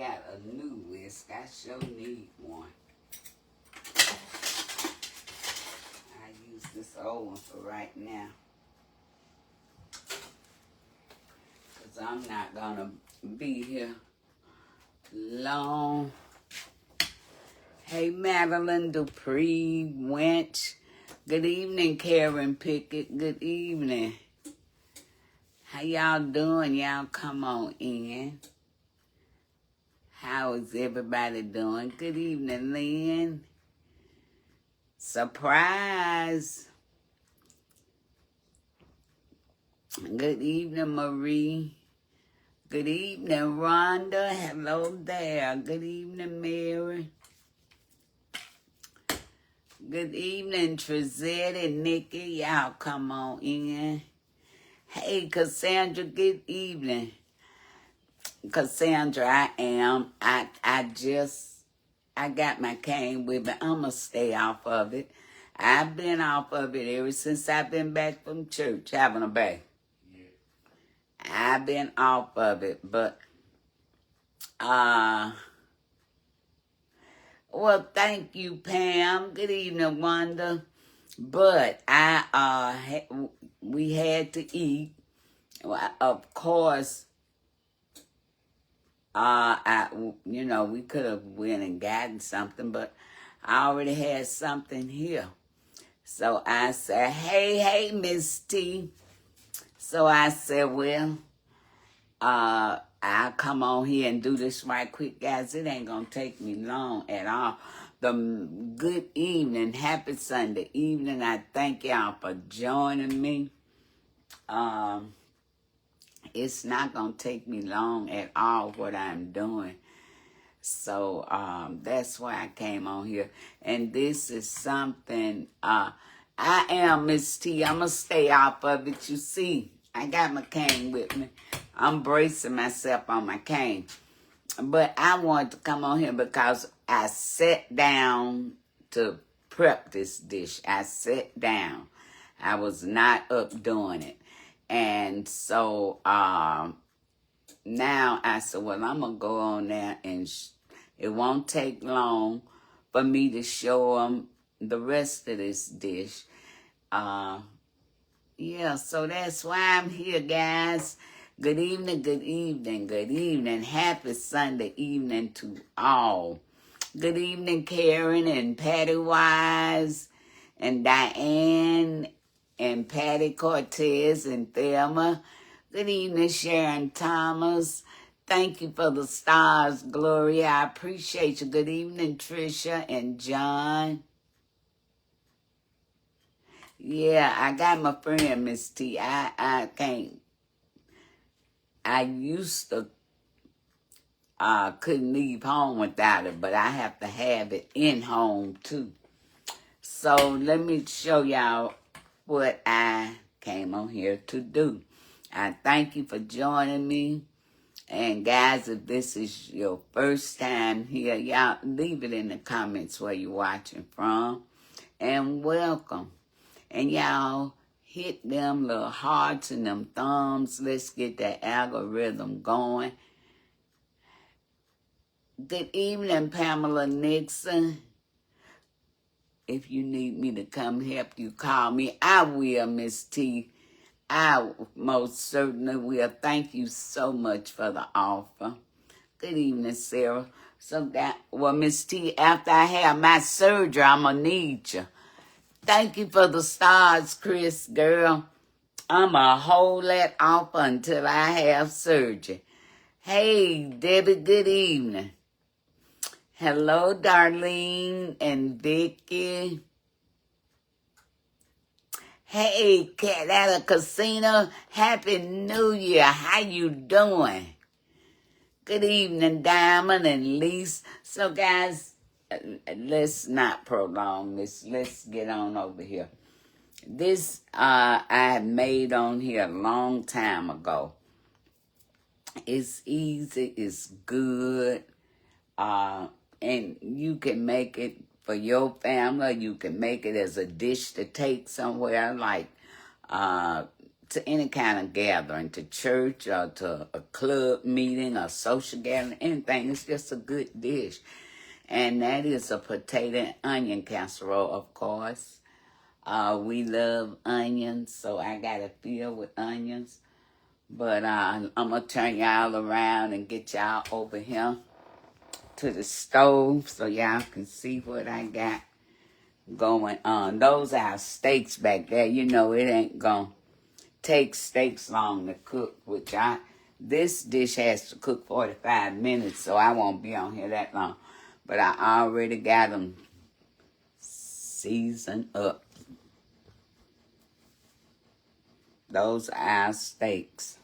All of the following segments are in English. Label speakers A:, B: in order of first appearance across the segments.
A: got a new whisk. I sure need one. I use this old one for right now. Because I'm not going to be here long. Hey, Madeline Dupree, Wench. Good evening, Karen Pickett. Good evening. How y'all doing? Y'all come on in. How is everybody doing? Good evening, Lynn. Surprise. Good evening, Marie. Good evening, Rhonda. Hello there. Good evening, Mary. Good evening, Trizette and Nikki. Y'all come on in. Hey, Cassandra, good evening. Cassandra, I got my cane with me. I'm going to stay off of it. I've been off of it ever since I've been back from church, having a bath. Yeah. I've been off of it, but, well, thank you, Pam. Good evening, Wanda. But we had to eat. Well, of course, we could have went and gotten something, but I already had something here. So I said, hey, Miss T. So I said, well, I'll come on here and do this right quick, guys. It ain't going to take me long at all. Good evening. Happy Sunday evening. I thank y'all for joining me. It's not going to take me long at all what I'm doing. So that's why I came on here. And this is something, I am Miss T. I'm going to stay off of it. You see, I got my cane with me. I'm bracing myself on my cane. But I wanted to come on here because I sat down to prep this dish. I sat down. I was not up doing it. And so now I said, well, I'm going to go on there and it won't take long for me to show them the rest of this dish. Yeah, so that's why I'm here, guys. Good evening, good evening, good evening. Happy Sunday evening to all. Good evening, Karen and Patty Wise and Diane and Patty Cortez and Thelma. Good evening, Sharon Thomas. Thank you for the stars, Gloria. I appreciate you. Good evening, Tricia and John. Yeah, I got my friend, Miss T. I can't. I used to couldn't leave home without it, but I have to have it in home too. So let me show y'all what I came on here to do. I thank you for joining me. And guys, if this is your first time here, y'all leave it in the comments where you're watching from. And welcome. And y'all hit them little hearts and them thumbs. Let's get that algorithm going. Good evening, Pamela Nixon. If you need me to come help you, call me. I will, Miss T. I most certainly will. Thank you so much for the offer. Good evening, Sarah. Well, Miss T, after I have my surgery, I'm going to need you. Thank you for the stars, Chris, girl. I'm going to hold that offer until I have surgery. Hey, Debbie, good evening. Hello, Darlene and Vicky. Hey, Cat at a Casino. Happy New Year. How you doing? Good evening, Diamond and Lise. So, guys, let's not prolong this. Let's get on over here. This I made on here a long time ago. It's easy. It's good. And you can make it for your family. You can make it as a dish to take somewhere, like to any kind of gathering, to church or to a club meeting or social gathering, anything. It's just a good dish. And that is a potato and onion casserole, of course. We love onions, so I got it filled with onions. But I'm going to turn y'all around and get y'all over here to the stove so y'all can see what I got going on. Those are steaks back there. You know it ain't going to take steaks long to cook, this dish has to cook 45 minutes, so I won't be on here that long. But I already got them seasoned up. Those are our steaks.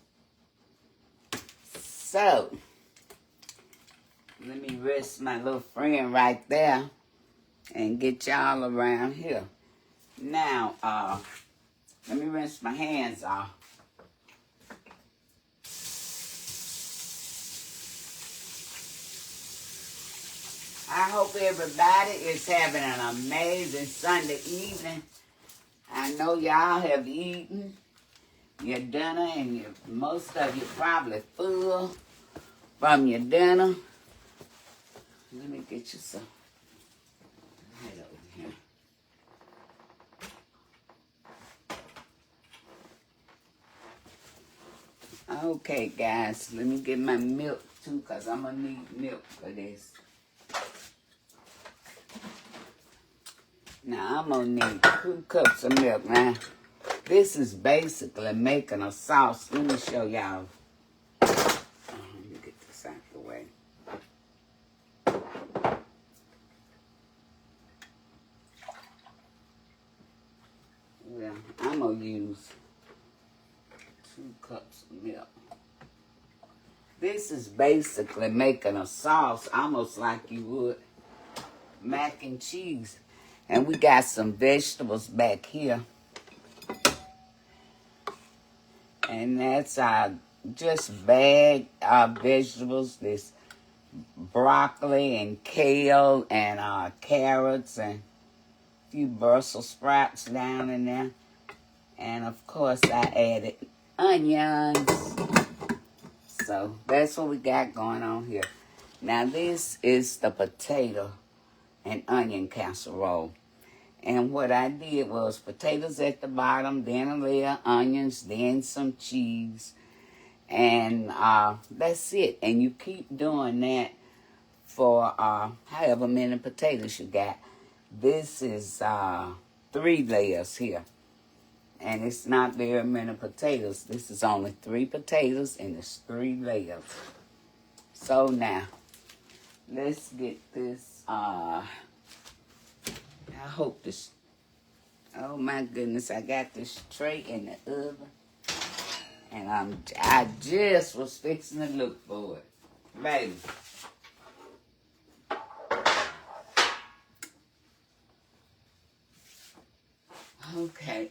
A: So, let me rest my little friend right there and get y'all around here. Now, let me rinse my hands off. I hope everybody is having an amazing Sunday evening. I know y'all have eaten your dinner and most of you probably full from your dinner. Let me get you some right over here. Okay, guys, let me get my milk too, because I'm going to need milk for this. Now, I'm going to need 2 cups of milk. Now, this is basically making a sauce. Let me show y'all. Let me get this out the way. Well, I'm going to use 2 cups of milk. This is basically making a sauce almost like you would mac and cheese. And we got some vegetables back here. And that's just bagged vegetables. This broccoli and kale and carrots and a few Brussels sprouts down in there. And of course I added onions. So that's what we got going on here. Now this is the potato and onion casserole. And what I did was potatoes at the bottom, then a layer of onions, then some cheese. And that's it. And you keep doing that for however many potatoes you got. This is 3 layers here. And it's not very many potatoes. This is only 3 potatoes and it's 3 layers. So now, let's get this, I hope this, oh my goodness, I got this tray in the oven. And I just was fixing to look for it. Baby. Okay.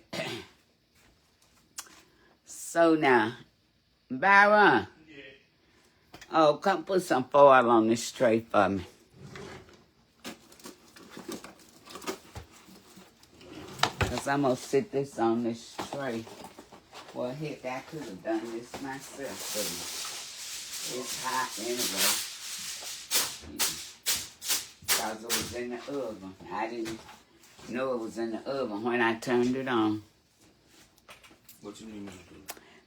A: So now, Byron. Yeah. Oh, come put some foil on this tray for me. Because I'm going to sit this on this tray. Well, heck, I could have done this myself, but it's hot anyway. Because it was in the oven. I didn't know it was in the oven when I turned it on.
B: What you mean to do?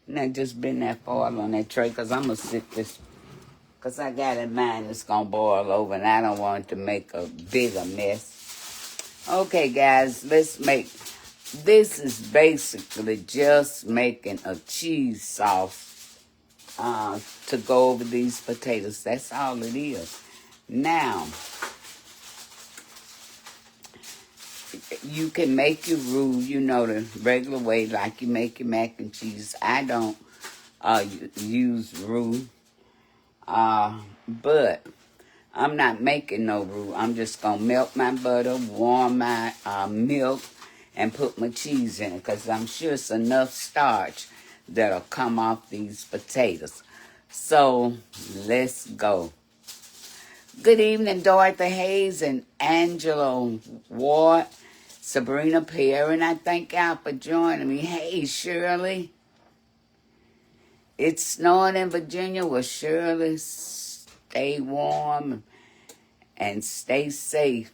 A: And I just been that foil on that tray because I'm going to sit this, because I got in mind it's going to boil over and I don't want it to make a bigger mess. Okay, guys, let's make, this is basically just making a cheese sauce to go over these potatoes. That's all it is. Now, you can make your roux, you know, the regular way, like you make your mac and cheese. I don't use roux, but I'm not making no roux. I'm just going to melt my butter, warm my milk, and put my cheese in it, because I'm sure it's enough starch that'll come off these potatoes. So, let's go. Good evening, Dorothy Hayes and Angelo Ward, Sabrina Perry, and I thank y'all for joining me. Hey, Shirley. It's snowing in Virginia. Well, surely stay warm and stay safe.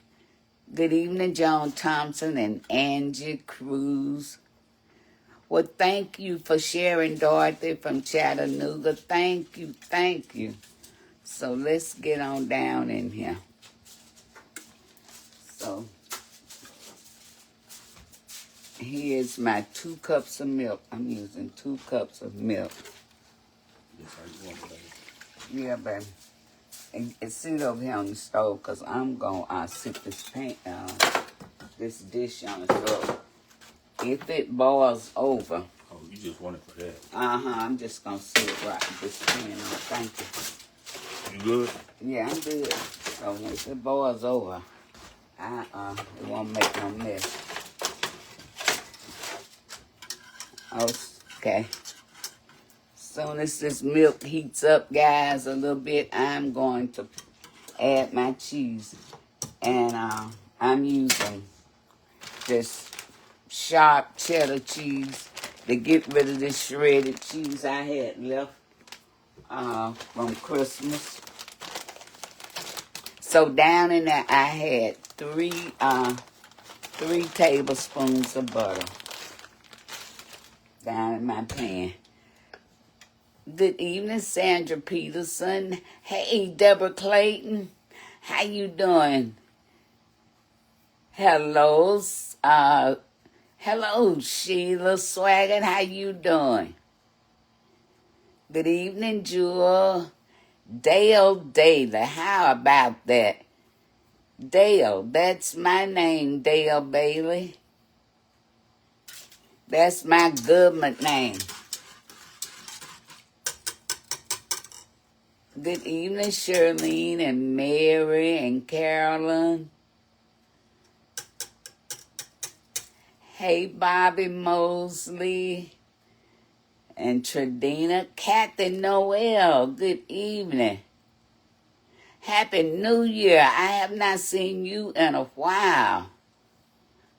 A: Good evening, Joan Thompson and Angie Cruz. Well, thank you for sharing, Dorothy from Chattanooga. Thank you, thank you. So let's get on down in here. So here's my 2 cups of milk. I'm using 2 cups of milk.
B: Yes, how you want it, baby?
A: Yeah, baby. And sit over here on the stove because I'm going to sit this dish on the stove. If it boils over.
B: Oh, you just want it for that.
A: I'm just going to sit right this pan on. Thank you.
B: You good?
A: Yeah, I'm good. So if it boils over, it won't make no mess. Okay. Soon as this milk heats up, guys, a little bit, I'm going to add my cheese. And I'm using this sharp cheddar cheese to get rid of this shredded cheese I had left from Christmas. So down in there, I had 3 tablespoons of butter down in my pan. Good evening, Sandra Peterson. Hey, Deborah Clayton. How you doing? Hello, hello, Sheila Swaggart. How you doing? Good evening, Jewel. Dale Daly. How about that? Dale, that's my name, Dale Bailey. That's my government name. Good evening, Charlene and Mary and Carolyn. Hey, Bobby Mosley and Tradina. Kathy Noel, good evening. Happy New Year. I have not seen you in a while.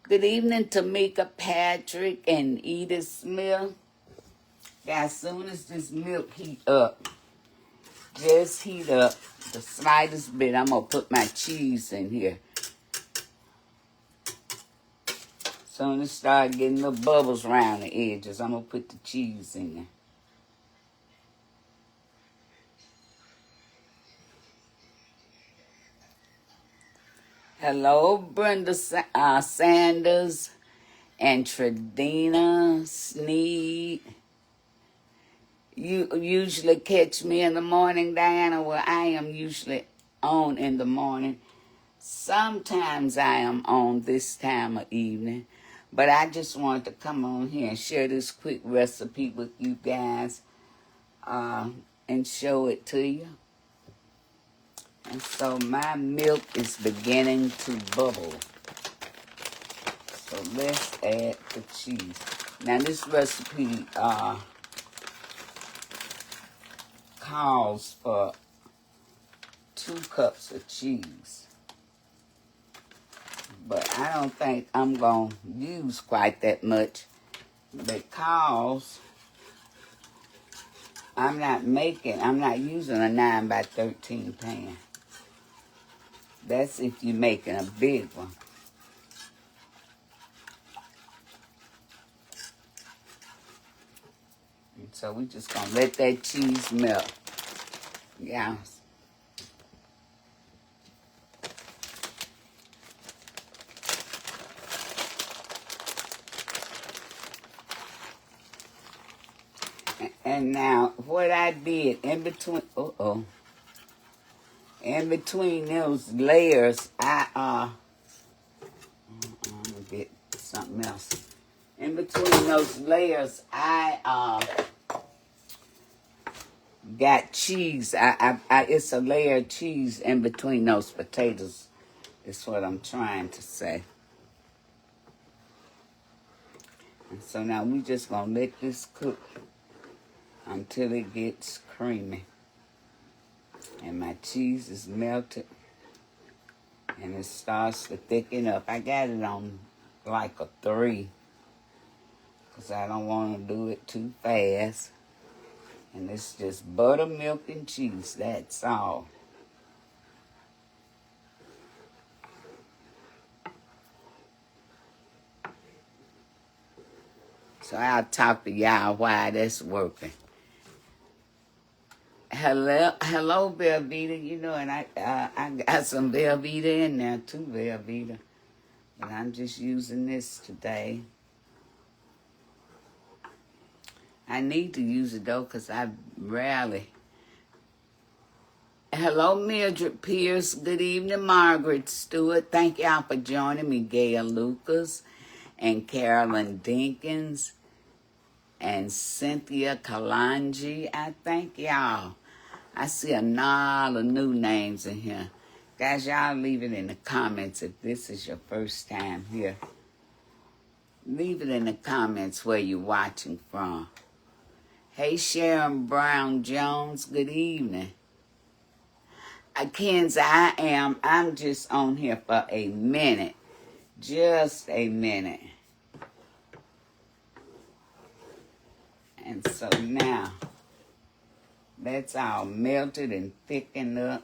A: Good evening, Tamika Patrick and Edith Smith. As soon as this milk heat up, just heat up the slightest bit. I'm going to put my cheese in here. Soon as it start getting the bubbles around the edges, I'm going to put the cheese in there. Hello, Brenda Sanders and Tradina Sneed. You usually catch me in the morning, Diana. Well, I am usually on in the morning. Sometimes I am on this time of evening. But I just wanted to come on here and share this quick recipe with you guys and show it to you. And so my milk is beginning to bubble. So let's add the cheese. Now this recipe calls for 2 cups of cheese. But I don't think I'm going to use quite that much because I'm not using a 9 by 13 pan. That's if you're making a big one. And so we're just going to let that cheese melt. Yeah. And now, what I did in between, in between those layers, I'm gonna get something else. In between those layers, I got cheese. It's a layer of cheese in between those potatoes. Is what I'm trying to say. And so now we just gonna let this cook until it gets creamy. And my cheese is melted. And it starts to thicken up. I got it on like a 3. Because I don't want to do it too fast. And it's just buttermilk and cheese. That's all. So I'll talk to y'all while that's working. Hello, Velveeta. You know, and I got some Velveeta in there too, Velveeta. But I'm just using this today. I need to use it though, because I rarely. Hello, Mildred Pierce. Good evening, Margaret Stewart. Thank y'all for joining me, Gail Lucas and Carolyn Dinkins and Cynthia Kalanji. I thank y'all. I see a lot of new names in here. Guys, y'all leave it in the comments if this is your first time here. Leave it in the comments where you're watching from. Hey, Sharon Brown Jones, good evening. Kenzie, I'm just on here for a minute. Just a minute. And so now, that's all melted and thickened up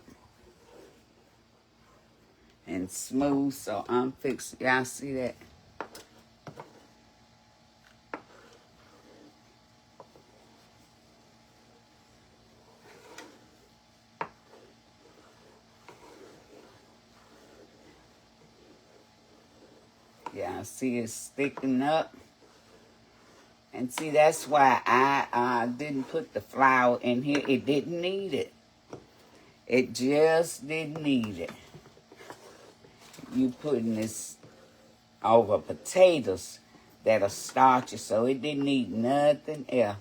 A: and smooth. So I'm fixing, y'all see that? Yeah, see it's thickening up. And see, that's why I didn't put the flour in here. It didn't need it. It just didn't need it. You putting this over potatoes that'll starch it, so it didn't need nothing else.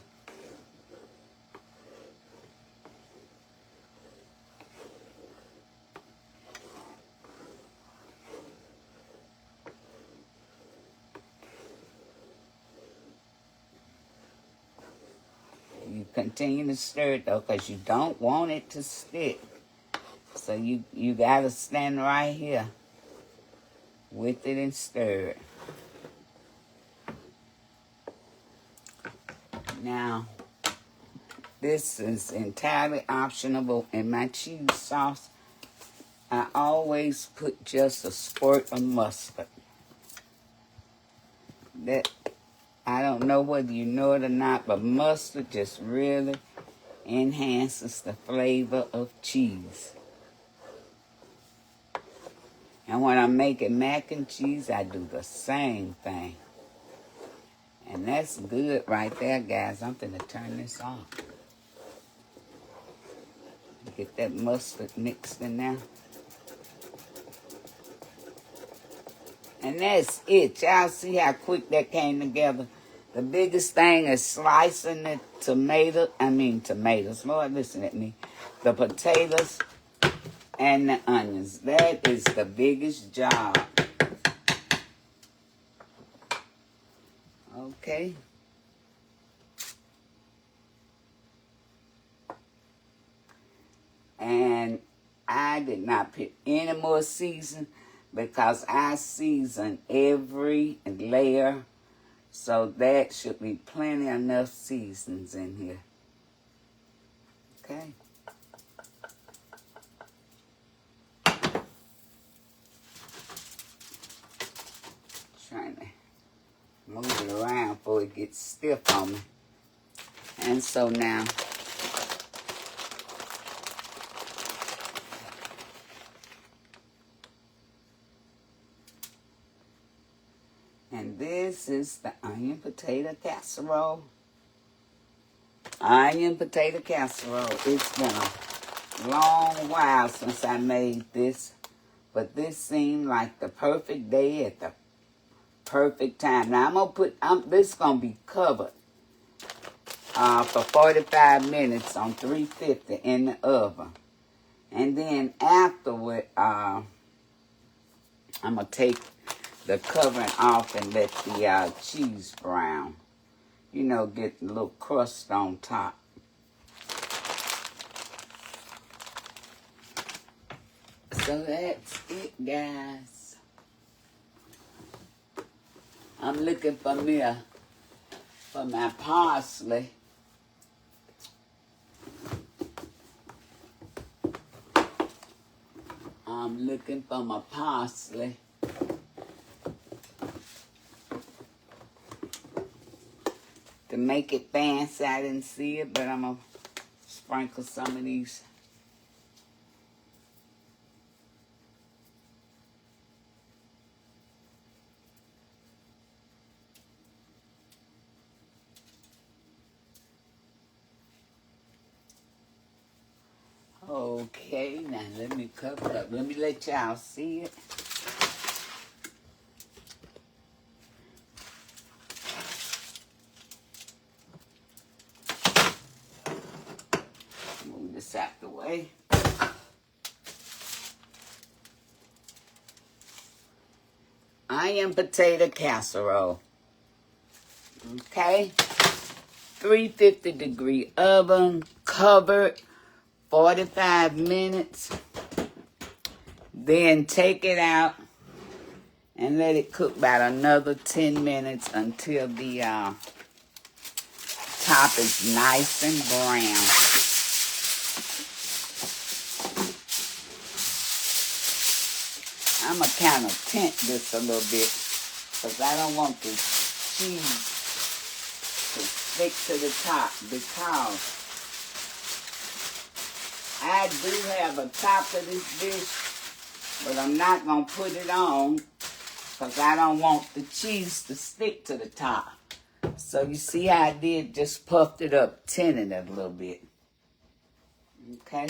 A: You continue to stir it though, because you don't want it to stick. So you gotta stand right here with it and stir it. Now, this is entirely optional. In my cheese sauce, I always put just a squirt of mustard. That, I don't know whether you know it or not, but mustard just really enhances the flavor of cheese. And when I'm making mac and cheese, I do the same thing. And that's good right there, guys. I'm finna turn this off. Get that mustard mixed in there. And that's it. Y'all see how quick that came together. The biggest thing is slicing the tomatoes. Lord, listen at me. The potatoes and the onions. That is the biggest job. Okay. And I did not put any more season because I season every layer. So that should be plenty enough seasons in here. Okay. Trying to move it around before it gets stiff on me. And so now, and this is the onion potato casserole. Onion potato casserole. It's been a long while since I made this, but this seemed like the perfect day at the perfect time. Now I'm gonna put, this is gonna be covered for 45 minutes on 350 in the oven. And then afterward, I'm gonna take the covering off and let the cheese brown. You know, get a little crust on top. So that's it, guys. I'm looking for my parsley. I'm looking for my parsley. To make it fancy, I didn't see it, but I'm going to sprinkle some of these. Okay, now let me cover it up. Let me let y'all see it. Move this out the way. Onion potato casserole. Okay. 350-degree oven, covered 45 minutes. Then take it out and let it cook about another 10 minutes until the top is nice and brown. I'm going to kind of tint this a little bit because I don't want the cheese to stick to the top, because I do have a top of this dish, but I'm not going to put it on because I don't want the cheese to stick to the top. So you see how I did, just puffed it up, tinted it a little bit. Okay,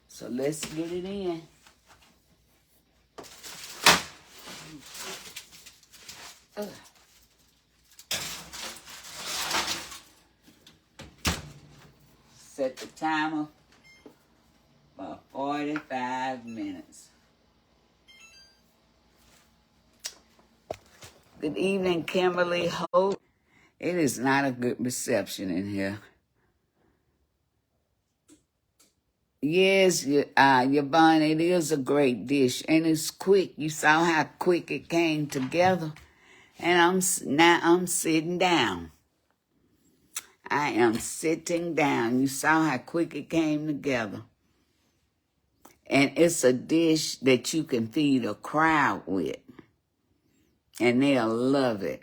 A: so let's get it in. Set the timer for 45 minutes. Good evening, Kimberly Holt. It is not a good reception in here. Yes, Yvonne, it is a great dish, and it's quick. You saw how quick it came together. And now I'm sitting down. I am sitting down. You saw how quick it came together. And it's a dish that you can feed a crowd with, and they'll love it.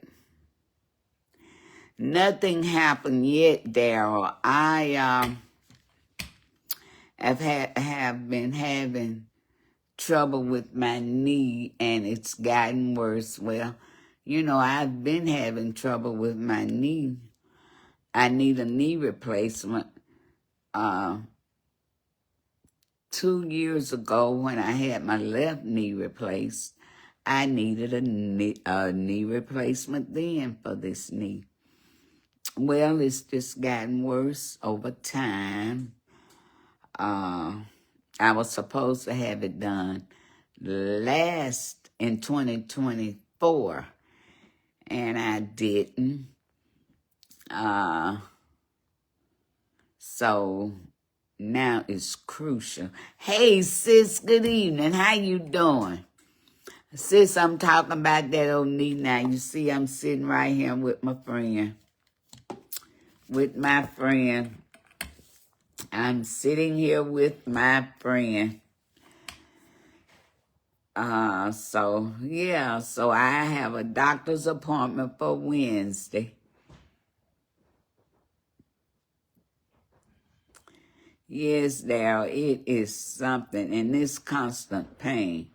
A: Nothing happened yet, Daryl. I have been having trouble with my knee, and it's gotten worse. Well, you know, I've been having trouble with my knee. I need a knee replacement. 2 years ago, when I had my left knee replaced, I needed a knee replacement then for this knee. Well, it's just gotten worse over time. I was supposed to have it done last in 2024, and I didn't. So now it's crucial. Hey, sis, good evening. How you doing? Sis, I'm talking about that old knee now. You see, I'm sitting right here with my friend. I'm sitting here with my friend. So I have a doctor's appointment for Wednesday. Yes, Daryl, it is something, and this constant pain.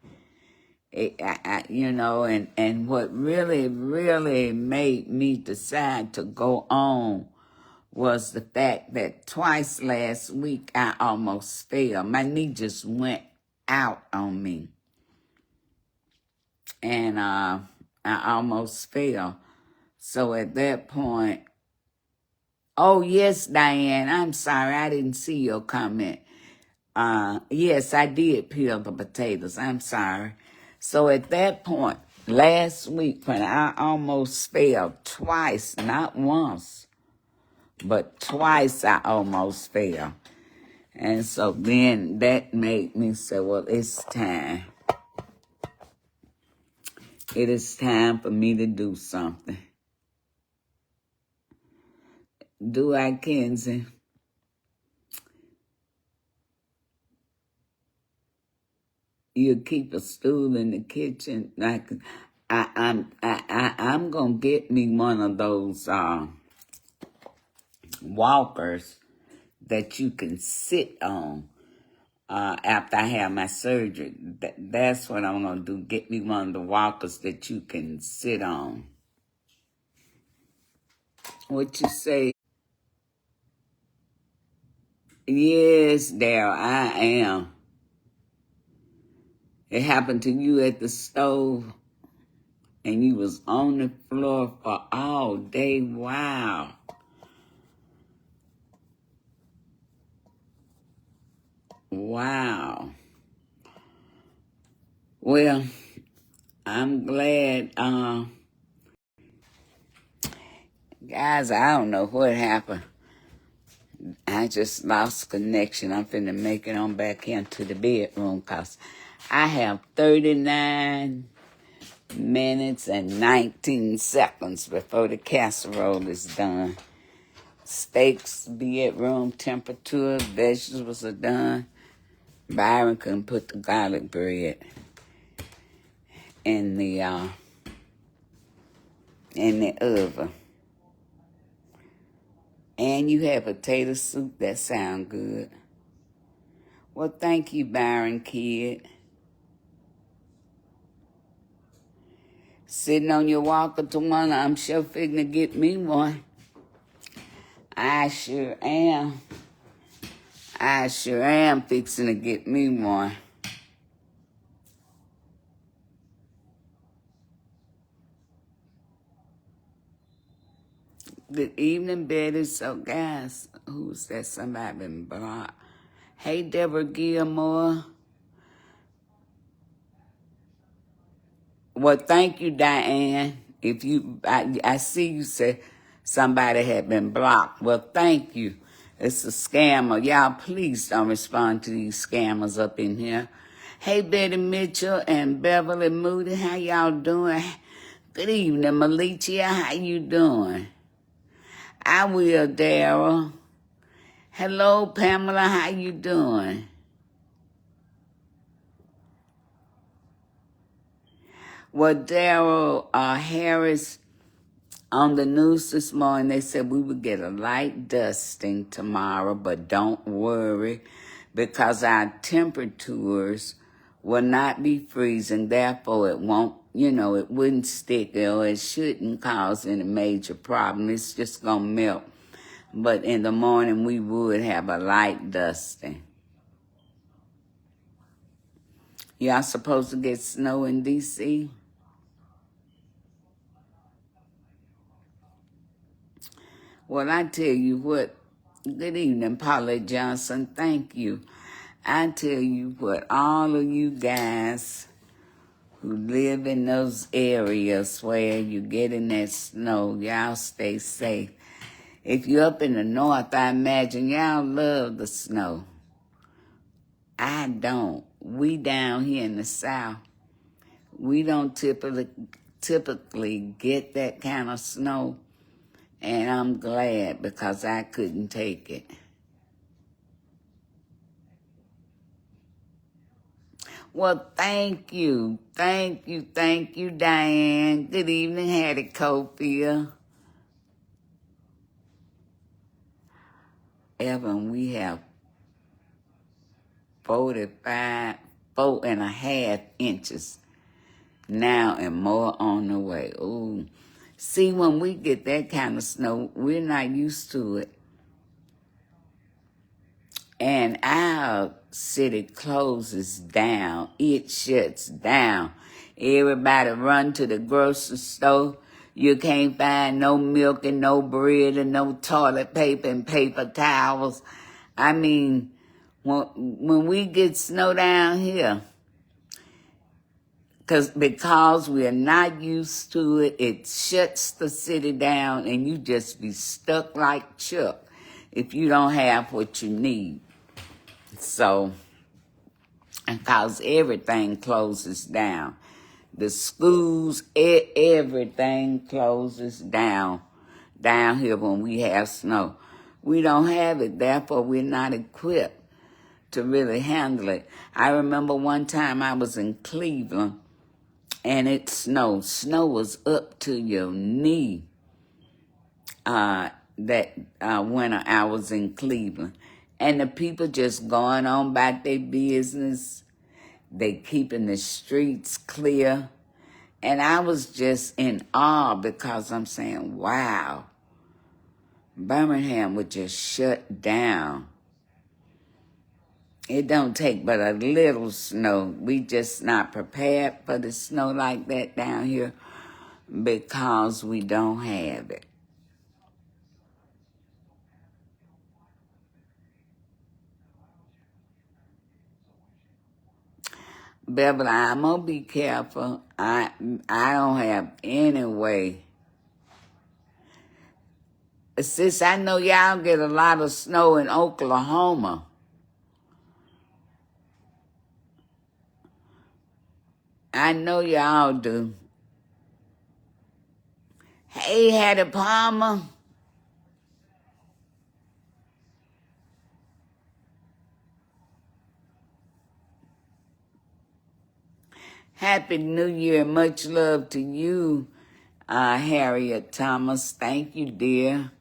A: And what really, really made me decide to go on was the fact that twice last week I almost fell. My knee just went out on me. And I almost fell. So at that point, oh, yes, Diane, I'm sorry, I didn't see your comment. Yes, I did peel the potatoes. I'm sorry. So at that point, last week, when I almost fell twice, not once, but twice I almost fell. And so then that made me say, well, it's time. It is time for me to do something. Do I, Kenzie? you keep a stool in the kitchen. Like I'm gonna get me one of those walkers that you can sit on after I have my surgery. That's what I'm gonna do. Get me one of the walkers that you can sit on. What you say? Yes, Daryl, I am. It happened to you at the stove, and you was on the floor for all day. Wow. Wow. Well, I'm glad. Guys, I don't know what happened. I just lost connection. I'm finna make it on back into the bedroom because I have 39 minutes and 19 seconds before the casserole is done. Steaks be at room temperature. Vegetables are done. Byron can put the garlic bread in the oven. And you have potato soup. That sound good. Well, thank you, Byron kid. Sitting on your walker to one, I'm sure fitting to get me one. I sure am. I sure am fixing to get me one. Good evening, Betty. So, guys, who's that? Somebody been blocked. Hey, Deborah Gilmore. Well, thank you, Diane. If you, I see you said somebody had been blocked. Well, thank you. It's a scammer. Y'all, please don't respond to these scammers up in here. Hey, Betty Mitchell and Beverly Moody, how y'all doing? Good evening, Malicia. How you doing? I will, Daryl. Hello, Pamela. How you doing? Well, Daryl Harris, on the news this morning, they said we would get a light dusting tomorrow, but don't worry because our temperatures will not be freezing. Therefore, it won't, it wouldn't stick or it shouldn't cause any major problem. It's just going to melt. But in the morning, we would have a light dusting. Y'all supposed to get snow in D.C.? Well, I tell you what, good evening, Paula Johnson. Thank you. I tell you what, all of you guys who live in those areas where you're getting that snow, y'all stay safe. If you're up in the north, I imagine y'all love the snow. I don't. We down here in the south, we don't typically get that kind of snow. And I'm glad because I couldn't take it. Well, thank you. Thank you, Diane. Good evening, Hattie Cofield. Evan, we have 4.5 inches now and more on the way. Ooh. See, when we get that kind of snow, we're not used to it. And our city closes down. It shuts down. Everybody run to the grocery store. You can't find no milk and no bread and no toilet paper and paper towels. I mean, when we get snow down here, because we're not used to it, it shuts the city down and you just be stuck like Chuck if you don't have what you need. So, because everything closes down. The schools, everything closes down here when we have snow. We don't have it, therefore we're not equipped to really handle it. I remember one time I was in Cleveland and it snowed. Snow was up to your knee that winter I was in Cleveland. And the people just going on about their business. They keeping the streets clear. And I was just in awe because I'm saying, wow, Birmingham would just shut down. It don't take but a little snow. We just not prepared for the snow like that down here because we don't have it. Beverly, I'm gonna be careful. I don't have any way. Sis, I know y'all get a lot of snow in Oklahoma. I know y'all do. Hey, Hattie Palmer. Happy New Year. Much love to you, Harriet Thomas. Thank you, dear.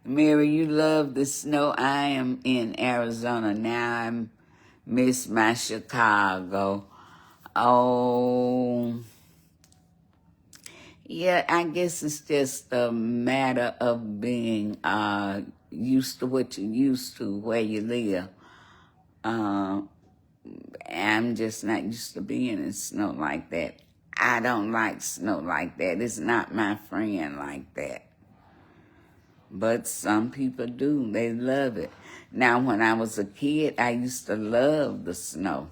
A: Mary, you love the snow. I am in Arizona now. I miss my Chicago. Oh, yeah, I guess it's just a matter of being used to what you're used to where you live. I'm just not used to being in snow like that. I don't like snow like that. It's not my friend like that. But some people do. They love it. Now, when I was a kid, I used to love the snow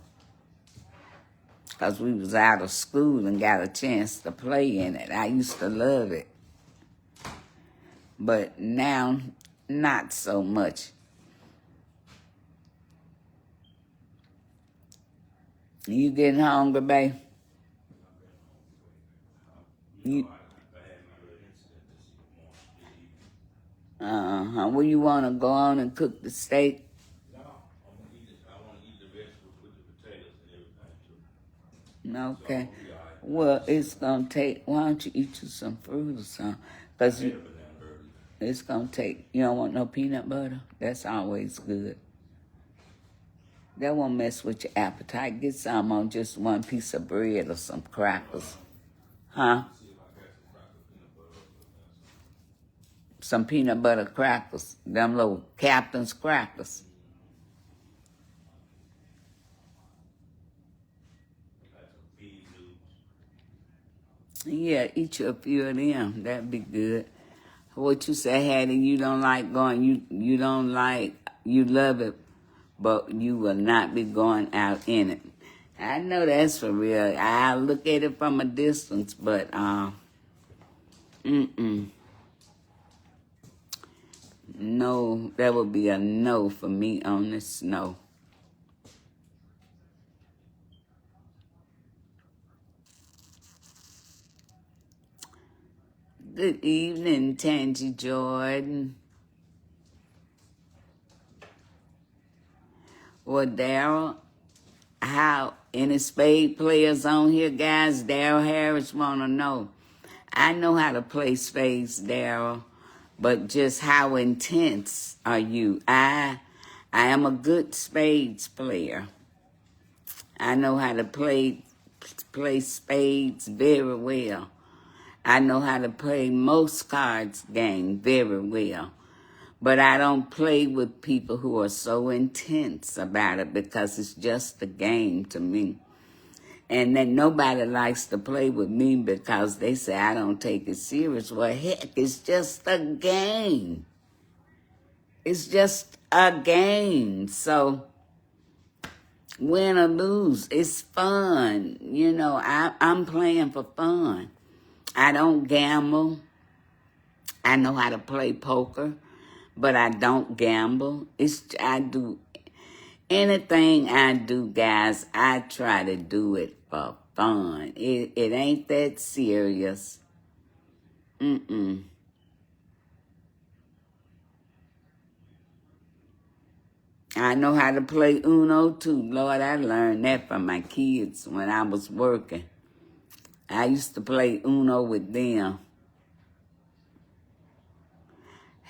A: because we was out of school and got a chance to play in it. I used to love it. But now, not so much. You getting hungry, babe? Well, you want to go on and cook the steak?
B: No, I want to eat the vegetables with the potatoes and everything too.
A: Okay.
B: So, yeah,
A: Well, it's going to take, why don't you eat you some fruit or something? Because it's going to take, you don't want no peanut butter? That's always good. That won't mess with your appetite. Get some on just one piece of bread or some crackers. Huh? Some peanut butter crackers. Them little Captain's crackers. Yeah, eat you a few of them. That'd be good. What you say, Hattie, you don't like going, you don't like, you love it, but you will not be going out in it. I know that's for real. I look at it from a distance, but, no, that would be a no for me on the snow. Good evening, Tangy Jordan. Well, Daryl, how any spade players on here, guys? Daryl Harris want to know. I know how to play spades, Daryl, but just how intense are you? I am a good spades player. I know how to play spades very well. I know how to play most cards game very well. But I don't play with people who are so intense about it because it's just a game to me. And then nobody likes to play with me because they say I don't take it serious. Well, heck, it's just a game. It's just a game. So win or lose, it's fun. You know, I'm playing for fun. I don't gamble. I know how to play poker, but I don't gamble. I do anything I do, guys, I try to do it for fun. It ain't that serious. I know how to play Uno too. Lord, I learned that from my kids when I was working. I used to play Uno with them.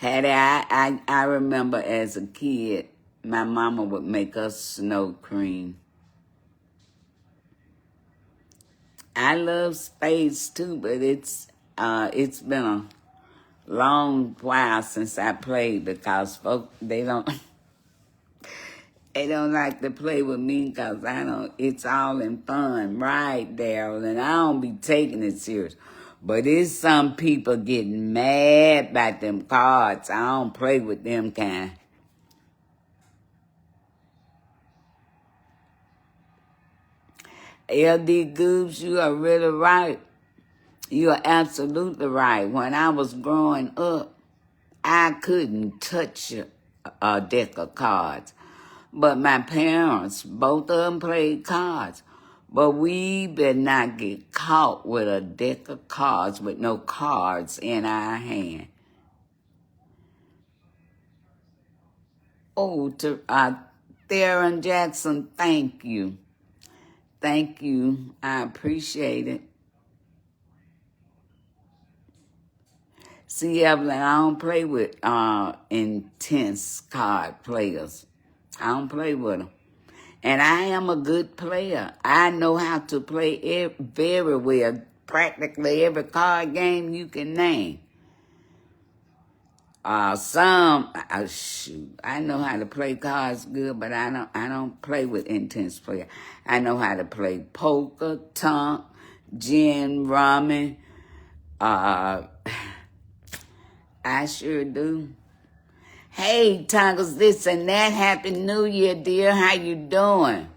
A: I remember as a kid, my mama would make us snow cream. I love spades too, but it's been a long while since I played because folks they don't like to play with me because it's all in fun, right, Daryl? And I don't be taking it serious. But it's some people getting mad about them cards. I don't play with them kind. LD Goobs, you are really right. You are absolutely right. When I was growing up, I couldn't touch a deck of cards. But my parents, both of them played cards. But we better not get caught with a deck of cards with no cards in our hand. Oh, to Theron Jackson, thank you. Thank you. I appreciate it. See, Evelyn, I don't play with intense card players. I don't play with them. And I am a good player. I know how to play very well, practically every card game you can name. Shoot, I know how to play cards good, but I don't play with intense players. I know how to play poker, tonk, gin, ramen. I sure do. Hey, Toggles, this and that. Happy New Year, dear. How you doing?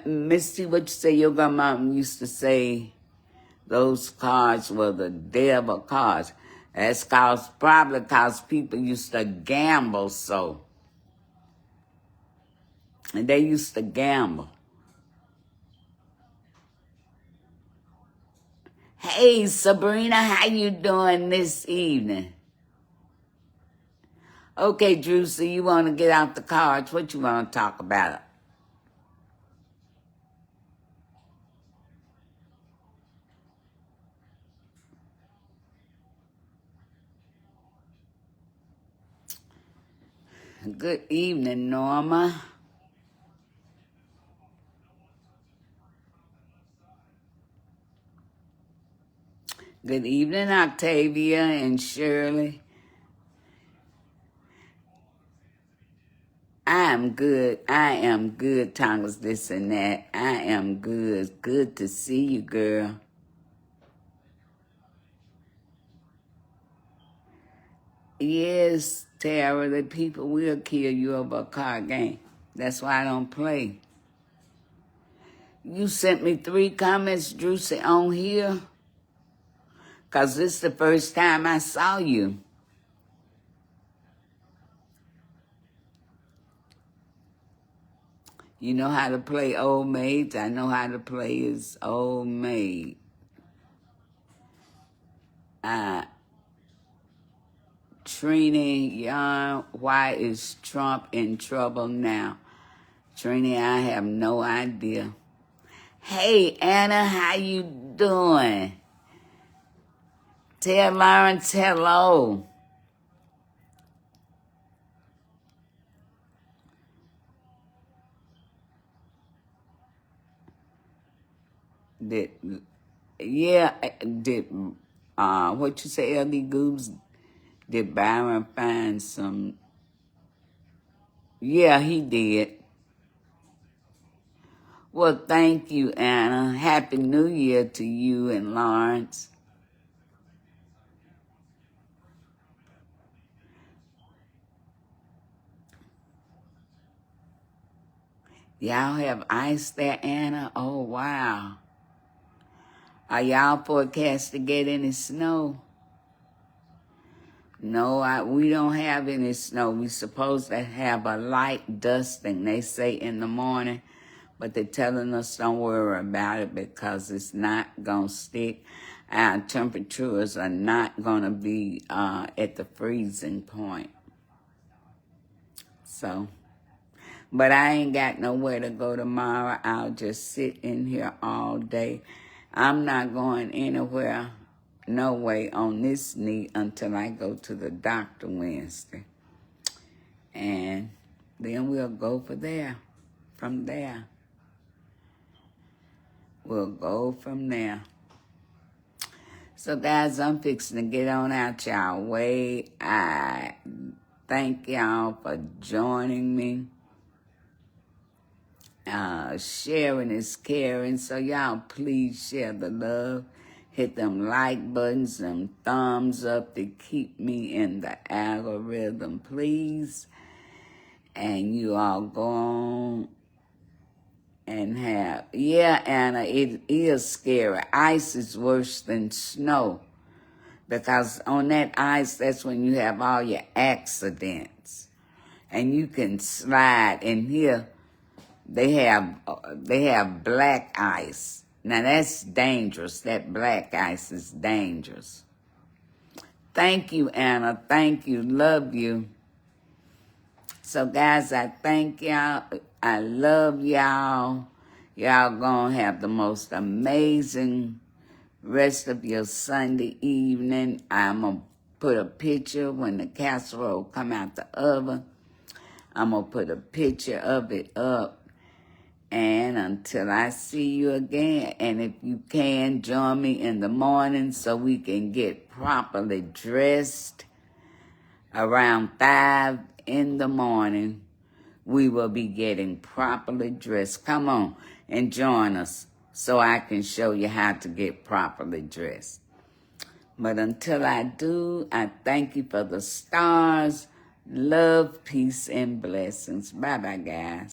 A: Misty, what you say? Your grandma used to say those cards were the devil cards. That's probably because people used to gamble so. And they used to gamble. Hey, Sabrina, how you doing this evening? Okay, Drew, so you want to get out the cards. What you want to talk about? Good evening, Norma. Good evening, Octavia and Shirley. I am good, Tongues, this and that. I am good. Good to see you, girl. Yes, Tara, the people will kill you over a card game. That's why I don't play. You sent me 3 comments, Drusy, on here. Because this is the first time I saw you. You know how to play Old Maids? I know how to play as Old Maid. Trini Young, why is Trump in trouble now? Trini, I have no idea. Hey, Anna, how you doing? Tell Lawrence hello. What you say, LD Goobs? Did Byron find some? Yeah, he did. Well, thank you, Anna. Happy New Year to you and Lawrence. Y'all have ice there, Anna? Oh, wow. Are y'all forecast to get any snow? No, we don't have any snow. We're supposed to have a light dusting, they say, in the morning. But they're telling us don't worry about it because it's not going to stick. our temperatures are not going to be at the freezing point. So, but I ain't got nowhere to go tomorrow. I'll just sit in here all day. I'm not going anywhere, no way, on this knee until I go to the doctor Wednesday. And then we'll go from there. We'll go from there. So, guys, I'm fixing to get on out y'all way. I thank y'all for joining me. Sharing is caring, so y'all please share the love. Hit them like buttons, them thumbs up to keep me in the algorithm, please. And you all go on and have, yeah, Anna, it is scary. Ice is worse than snow, because on that ice, that's when you have all your accidents. And you can slide in here. They have black ice. Now that's dangerous. That black ice is dangerous. Thank you, Anna. Thank you. Love you. So, guys, I thank y'all. I love y'all. Y'all gonna have the most amazing rest of your Sunday evening. I'm gonna put a picture when the casserole come out the oven. I'm gonna put a picture of it up. And until I see you again, and if you can, join me in the morning so we can get properly dressed. Around 5 in the morning, we will be getting properly dressed. Come on and join us so I can show you how to get properly dressed. But until I do, I thank you for the stars, love, peace, and blessings. Bye-bye, guys.